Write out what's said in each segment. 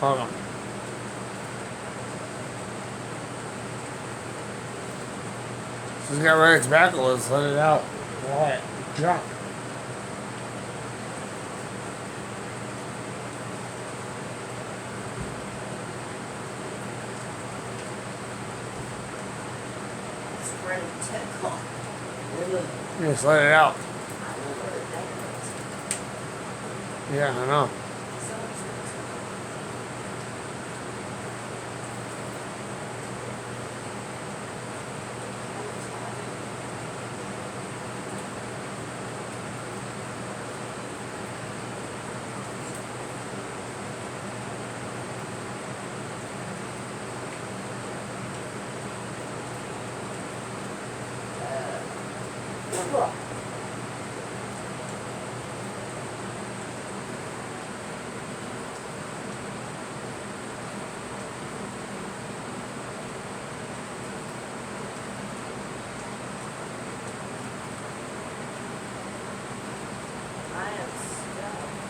Hold on. She's got rid of tobacco. Let's let it out. Alright, jump. Spread it tickle. Just let it out. Yeah, I know. I am stuck.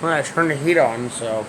Well, I turned the heat on, so.